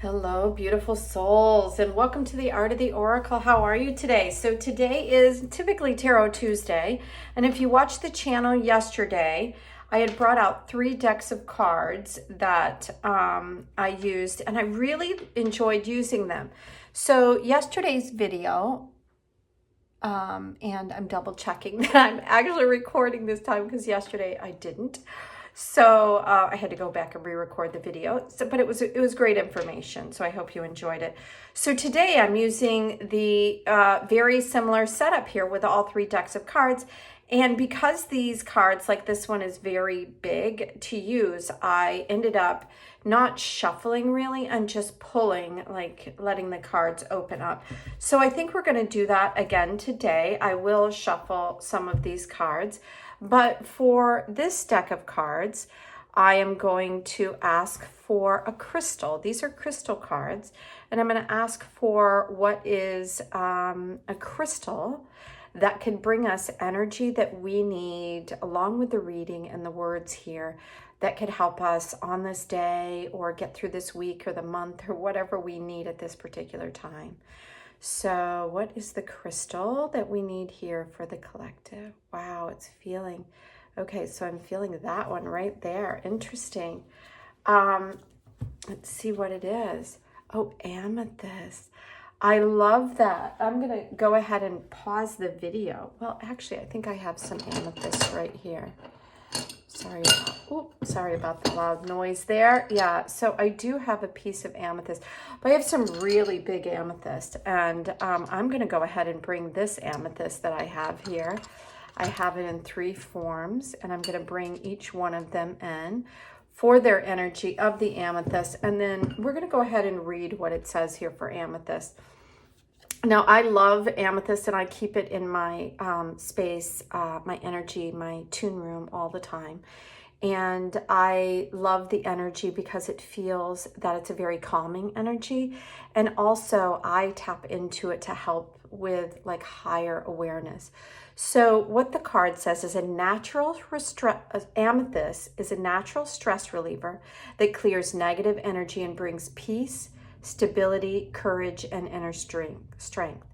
Hello, beautiful souls, and welcome to the Art of the Oracle. How are you today? So today is typically Tarot Tuesday, and if you watched the channel yesterday, I had brought out 3 decks of cards that I used, and I really enjoyed using them. So yesterday's video, and I'm double checking that I'm actually recording this time because yesterday I didn't. So I had to go back and re-record the video, but it was great information. So I hope you enjoyed it. So today I'm using the very similar setup here with all 3 decks of cards. And because these cards, like this one, is very big to use, I ended up not shuffling really and just pulling, like letting the cards open up. So I think we're going to do that again today. I will shuffle some of these cards. But for this deck of cards, I am going to ask for a crystal. These are crystal cards, and I'm going to ask for what is a crystal that can bring us energy that we need, along with the reading and the words here, that could help us on this day or get through this week or the month or whatever we need at this particular time. So what is the crystal that we need here for the collective? Wow, it's feeling. Okay, so I'm feeling that one right there. Interesting. Let's see what it is. Oh, amethyst. I love that. I'm going to go ahead and pause the video. Well, actually, I think I have some amethyst right here. Sorry about the loud noise there. Yeah, so I do have a piece of amethyst, but I have some really big amethyst, and I'm going to go ahead and bring this amethyst that I have here. I have it in 3 forms, and I'm going to bring each one of them in for their energy of the amethyst, and then we're going to go ahead and read what it says here for amethyst. Now, I love amethyst, and I keep it in my space, my energy, my tune room all the time. And I love the energy because it feels that it's a very calming energy. And also, I tap into it to help with like higher awareness. So what the card says is amethyst is a natural stress reliever that clears negative energy and brings peace, stability, courage, and inner strength.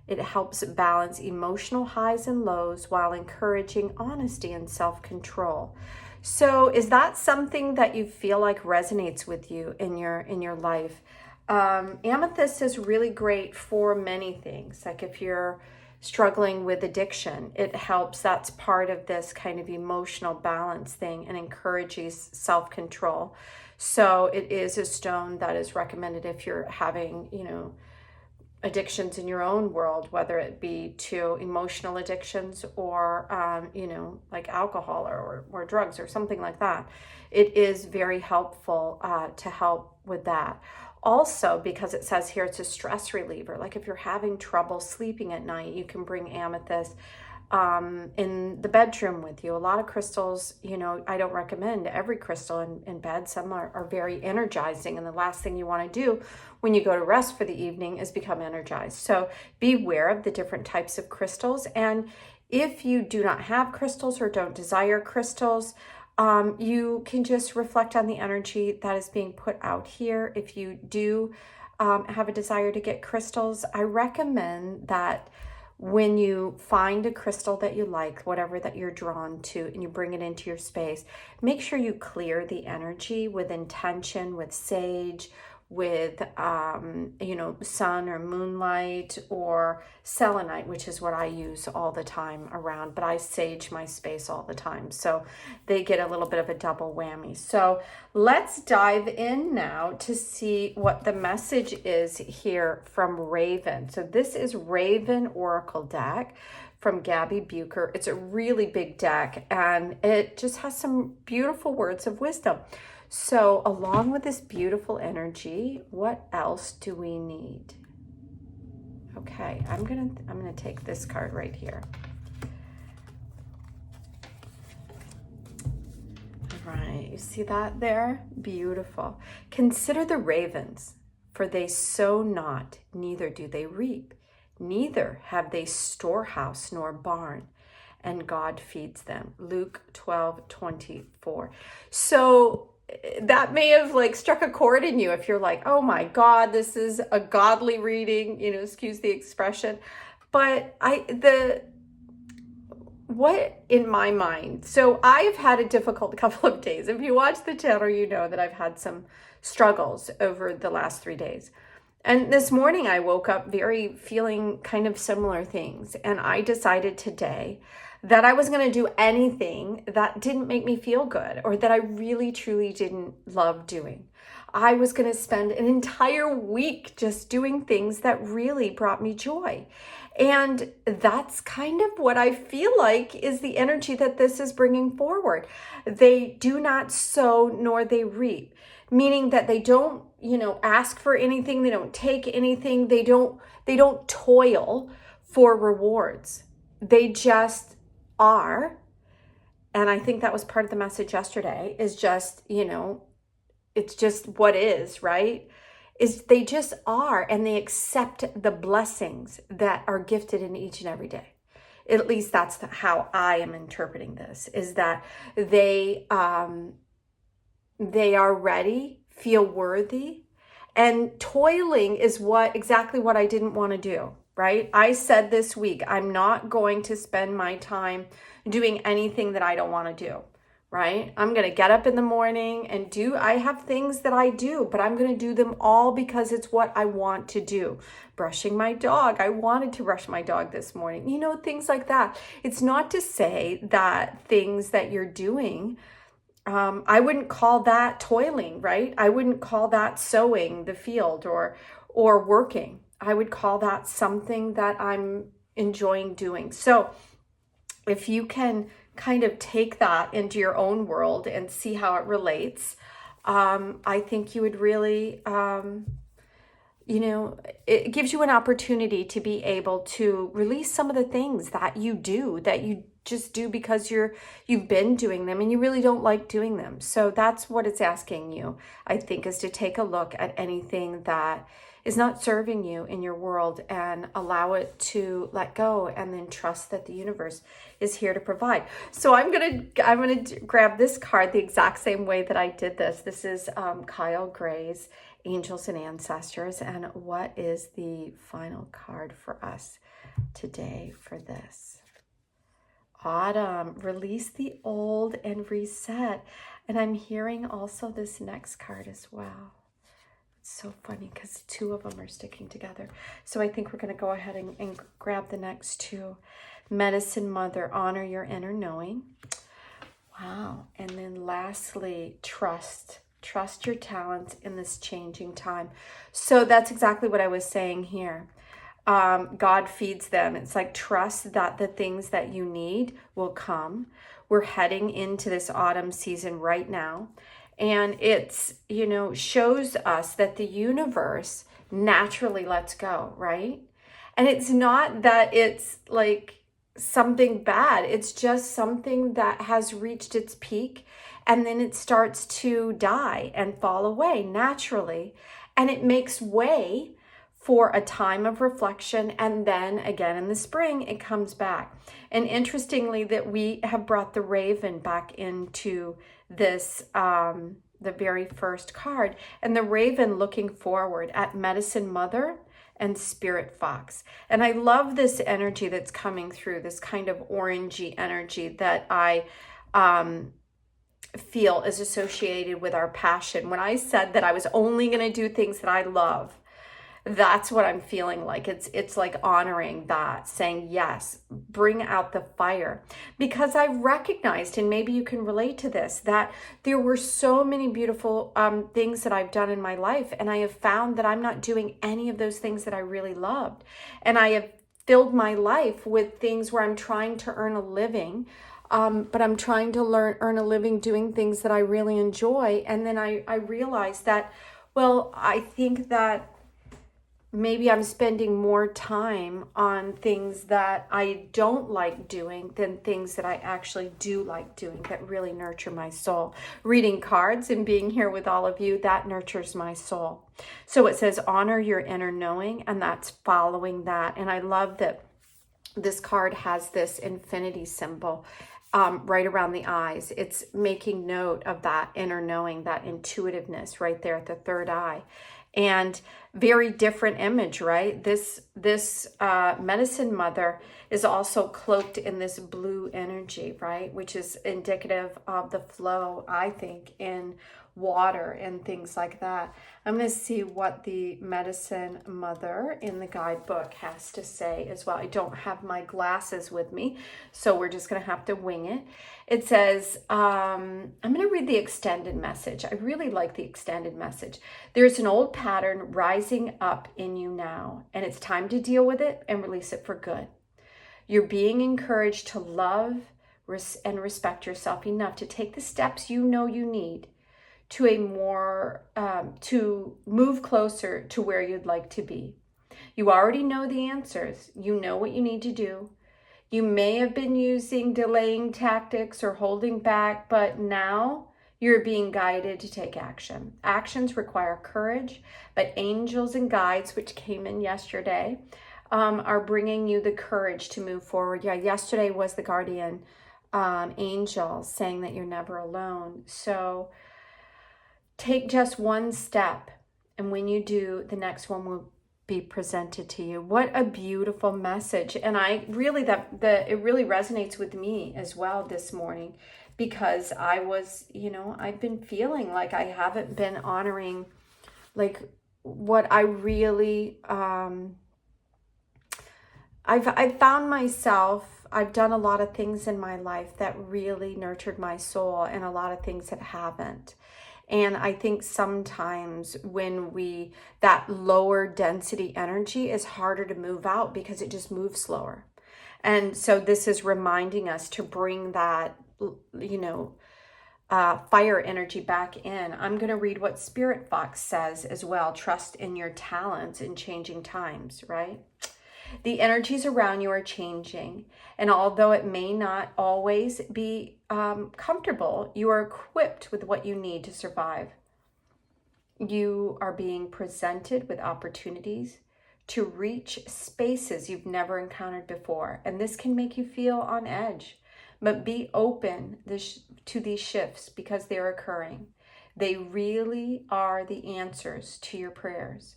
It helps balance emotional highs and lows while encouraging honesty and self-control. So is that something that you feel like resonates with you in your life? Amethyst is really great for many things. Like if you're struggling with addiction, it helps. That's part of this kind of emotional balance thing and encourages self-control. So it is a stone that is recommended if you're having, addictions in your own world, whether it be to emotional addictions or, like alcohol or drugs or something like that. It is very helpful to help with that. Also, because it says here it's a stress reliever, like if you're having trouble sleeping at night, you can bring amethyst in the bedroom with you. A lot of crystals, I don't recommend every crystal in bed. Some are very energizing, and the last thing you want to do when you go to rest for the evening is become energized. So beware of the different types of crystals. And if you do not have crystals or don't desire crystals, you can just reflect on the energy that is being put out here. If you do have a desire to get crystals, I recommend that when you find a crystal that you like, whatever that you're drawn to, and you bring it into your space, make sure you clear the energy with intention, with sage, with sun or moonlight or selenite, which is what I use all the time around, but I sage my space all the time, so they get a little bit of a double whammy. So let's dive in now to see what the message is here from Raven. So this is Raven Oracle deck from Gabi Bucher. It's a really big deck, and it just has some beautiful words of wisdom. So along with this beautiful energy, what else do we need? Okay, I'm gonna take this card right here. All right, you see that there? Beautiful. Consider the ravens, for they sow not, neither do they reap, neither have they storehouse nor barn, and God feeds them. Luke 12:24. So that may have like struck a chord in you if you're like, oh my God, this is a godly reading, excuse the expression. But what in my mind, so I've had a difficult couple of days. If you watch the channel, you know that I've had some struggles over the last 3 days. And this morning I woke up feeling kind of similar things. And I decided today that I was going to do anything that didn't make me feel good or that I really, truly didn't love doing. I was going to spend an entire week just doing things that really brought me joy. And that's kind of what I feel like is the energy that this is bringing forward. They do not sow nor they reap, meaning that they don't, ask for anything. They don't take anything. They don't toil for rewards. They just are. And I think that was part of the message yesterday is just, it's just what is, right? Is they just are, and they accept the blessings that are gifted in each and every day. At least that's how I am interpreting this, is that they are ready, feel worthy, and toiling is exactly what I didn't want to do, right? I said this week, I'm not going to spend my time doing anything that I don't want to do. Right? I'm going to get up in the morning and I have things that I do, but I'm going to do them all because it's what I want to do. Brushing my dog. I wanted to brush my dog this morning. Things like that. It's not to say that things that you're doing, I wouldn't call that toiling, right? I wouldn't call that sowing the field or working. I would call that something that I'm enjoying doing. So if you can kind of take that into your own world and see how it relates, I think you would really, it gives you an opportunity to be able to release some of the things that you do, that you just do because you've been doing them and you really don't like doing them. So that's what it's asking you, I think, is to take a look at anything that is not serving you in your world and allow it to let go, and then trust that the universe is here to provide. So I'm gonna grab this card the exact same way that I did this. This is Kyle Gray's Angels and Ancestors. And what is the final card for us today for this? Autumn, release the old and reset. And I'm hearing also this next card as well. So funny because two of them are sticking together. So I think we're going to go ahead and grab the next two. Medicine Mother, honor your inner knowing. Wow. And then lastly, trust. Trust your talents in this changing time. So that's exactly what I was saying here. God feeds them. It's like trust that the things that you need will come. We're heading into this autumn season right now. And it's, shows us that the universe naturally lets go, right? And it's not that it's like something bad. It's just something that has reached its peak, and then it starts to die and fall away naturally. And it makes way for a time of reflection, and then again in the spring it comes back. And interestingly, that we have brought the raven back into this, the very first card, and the raven looking forward at Medicine Mother and Spirit Fox. And I love this energy that's coming through, this kind of orangey energy that I feel is associated with our passion. When I said that I was only going to do things that I love, that's what I'm feeling like. It's like honoring that, saying, yes, bring out the fire. Because I recognized, and maybe you can relate to this, that there were so many beautiful things that I've done in my life. And I have found that I'm not doing any of those things that I really loved. And I have filled my life with things where I'm trying to earn a living, but I'm trying to earn a living doing things that I really enjoy. And then I realized that, well, I think that maybe I'm spending more time on things that I don't like doing than things that I actually do like doing, that really nurture my soul. Reading cards and being here with all of you, that nurtures my soul. So it says, honor your inner knowing, and that's following that. And I love that this card has this infinity symbol right around the eyes. It's making note of that inner knowing, that intuitiveness right there at the third eye. And very different image, right? This medicine mother is also cloaked in this blue energy, right? Which is indicative of the flow, I think, in water and things like that. I'm going to see what the medicine mother in the guidebook has to say as well. I don't have my glasses with me, so we're just going to have to wing it. It says, I'm going to read the extended message. I really like the extended message. There's an old pattern rising up in you now, and it's time to deal with it and release it for good. You're being encouraged to love and respect yourself enough to take the steps you know you need to to move closer to where you'd like to be. You already know the answers. You know what you need to do. You may have been using delaying tactics or holding back, but now you're being guided to take action. Actions require courage, but angels and guides, which came in yesterday, are bringing you the courage to move forward. Yeah, yesterday was the guardian angel saying that you're never alone. So take just one step, and when you do, the next one will be presented to you. What a beautiful message. And I really, it really resonates with me as well this morning, because I was, I've been feeling like I haven't been honoring like what I really, I've found myself, I've done a lot of things in my life that really nurtured my soul, and a lot of things that haven't. And I think sometimes when that lower density energy is harder to move out because it just moves slower. And so this is reminding us to bring that, fire energy back in. I'm going to read what Spirit Fox says as well. Trust in your talents in changing times, right? The energies around you are changing, and although it may not always be comfortable, you are equipped with what you need to survive. You are being presented with opportunities to reach spaces you've never encountered before, and this can make you feel on edge. But be open to these shifts because they're occurring. They really are the answers to your prayers.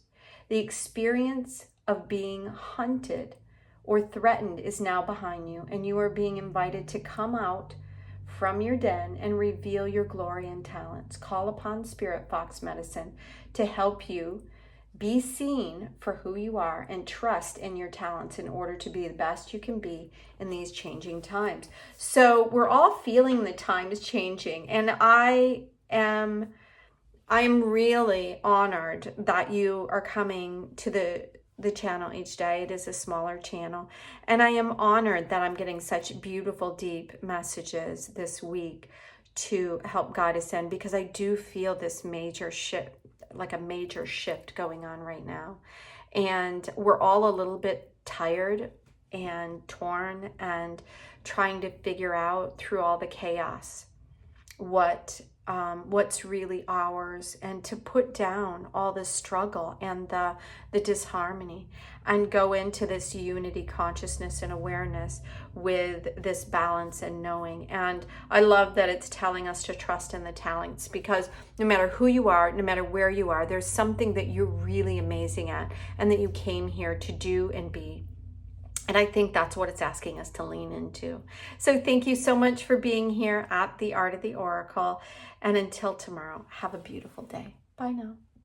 The experience of being hunted or threatened is now behind you, and you are being invited to come out from your den and reveal your glory and talents. Call upon Spirit Fox Medicine to help you be seen for who you are and trust in your talents in order to be the best you can be in these changing times. So we're all feeling the times changing, and I'm really honored that you are coming to the channel each day. It is a smaller channel, and I am honored that I'm getting such beautiful, deep messages this week to help guide us in, because I do feel this major shift, like a major shift going on right now, and we're all a little bit tired and torn and trying to figure out through all the chaos what's really ours, and to put down all the struggle and the disharmony and go into this unity, consciousness, and awareness with this balance and knowing. And I love that it's telling us to trust in the talents, because no matter who you are, no matter where you are, there's something that you're really amazing at and that you came here to do and be. And I think that's what it's asking us to lean into. So thank you so much for being here at the Art of the Oracle. And until tomorrow, have a beautiful day. Bye now.